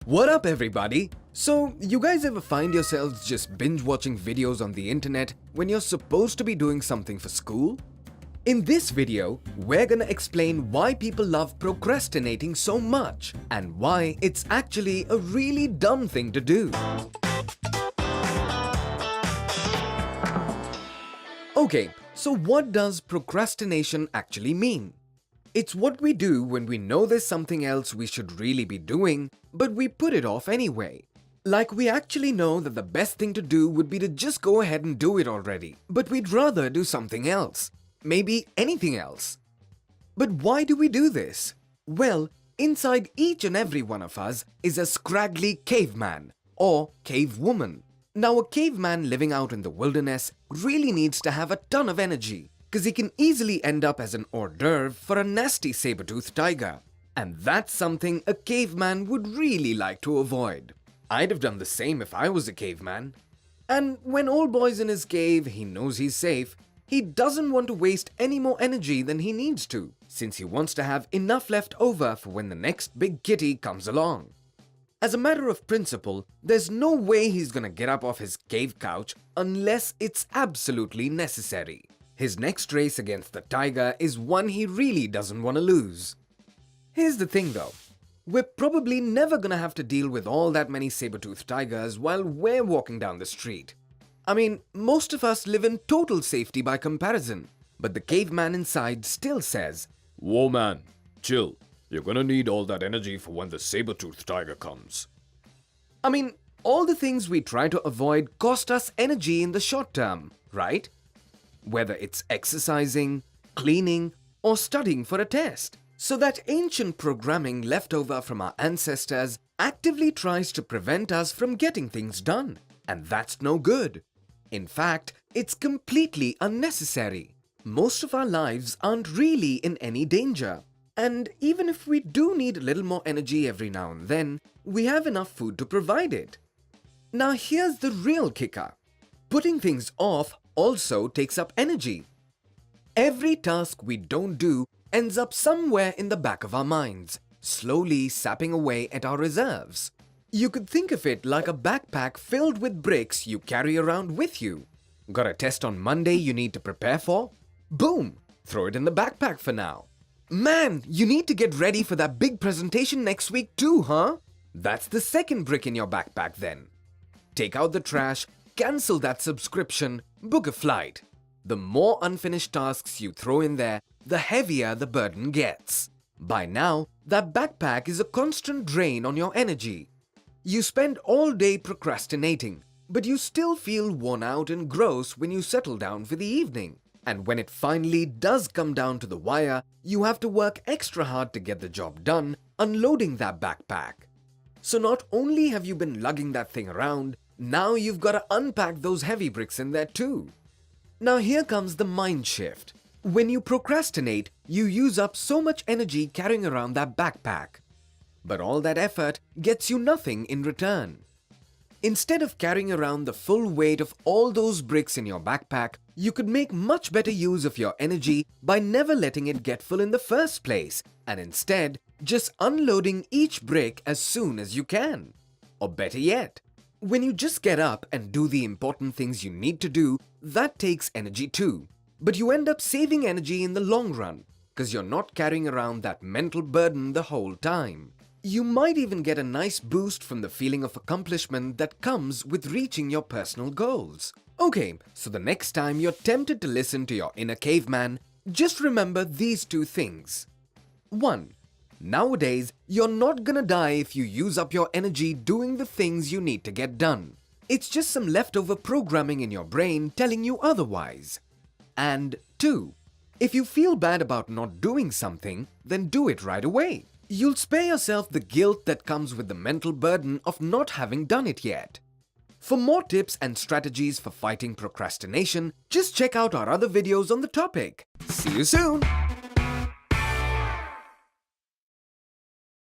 What up, everybody? So, you guys ever find yourselves just binge watching videos on the internet when you're supposed to be doing something for school? In this video, we're gonna explain why people love procrastinating so much and why it's actually a really dumb thing to do. Okay, so what does procrastination actually mean? It's what we do when we know there's something else we should really be doing, but we put it off anyway. Like we actually know that the best thing to do would be to just go ahead and do it already, but we'd rather do something else. Maybe anything else. But why do we do this? Well, inside each and every one of us is a scraggly caveman or cavewoman. Now, a caveman living out in the wilderness really needs to have a ton of energy, because he can easily end up as an hors d'oeuvre for a nasty saber-toothed tiger. And that's something a caveman would really like to avoid. I'd have done the same if I was a caveman. And when old boy's in his cave, he knows he's safe. He doesn't want to waste any more energy than he needs to, since he wants to have enough left over for when the next big kitty comes along. As a matter of principle, there's no way he's gonna get up off his cave couch unless it's absolutely necessary. His next race against the tiger is one he really doesn't want to lose. Here's the thing though, we're probably never gonna have to deal with all that many saber-toothed tigers while we're walking down the street. I mean, most of us live in total safety by comparison, but the caveman inside still says, "Whoa man, chill. You're gonna need all that energy for when the saber-toothed tiger comes." I mean, all the things we try to avoid cost us energy in the short term, right? Whether it's exercising, cleaning, or studying for a test. So that ancient programming left over from our ancestors actively tries to prevent us from getting things done. And that's no good. In fact, it's completely unnecessary. Most of our lives aren't really in any danger. And even if we do need a little more energy every now and then, we have enough food to provide it. Now here's the real kicker. Putting things off also takes up energy. Every task we don't do ends up somewhere in the back of our minds, slowly sapping away at our reserves. You could think of it like a backpack filled with bricks you carry around with you. Got a test on Monday you need to prepare for? Boom! Throw it in the backpack for now. Man, you need to get ready for that big presentation next week too, huh? That's the second brick in your backpack then. Take out the trash, cancel that subscription, book a flight. The more unfinished tasks you throw in there, the heavier the burden gets. By now, that backpack is a constant drain on your energy. You spend all day procrastinating, but you still feel worn out and gross when you settle down for the evening. And when it finally does come down to the wire, you have to work extra hard to get the job done, unloading that backpack. So not only have you been lugging that thing around, now you've got to unpack those heavy bricks in there too. Now here comes the mind shift. When you procrastinate, you use up so much energy carrying around that backpack. But all that effort gets you nothing in return. Instead of carrying around the full weight of all those bricks in your backpack, you could make much better use of your energy by never letting it get full in the first place, and instead just unloading each brick as soon as you can. Or better yet, when you just get up and do the important things you need to do, that takes energy too. But you end up saving energy in the long run, because you're not carrying around that mental burden the whole time. You might even get a nice boost from the feeling of accomplishment that comes with reaching your personal goals. Okay, so the next time you're tempted to listen to your inner caveman, just remember these two things. 1. Nowadays, you're not gonna die if you use up your energy doing the things you need to get done. It's just some leftover programming in your brain telling you otherwise. And 2. If you feel bad about not doing something, then do it right away. You'll spare yourself the guilt that comes with the mental burden of not having done it yet. For more tips and strategies for fighting procrastination, just check out our other videos on the topic. See you soon!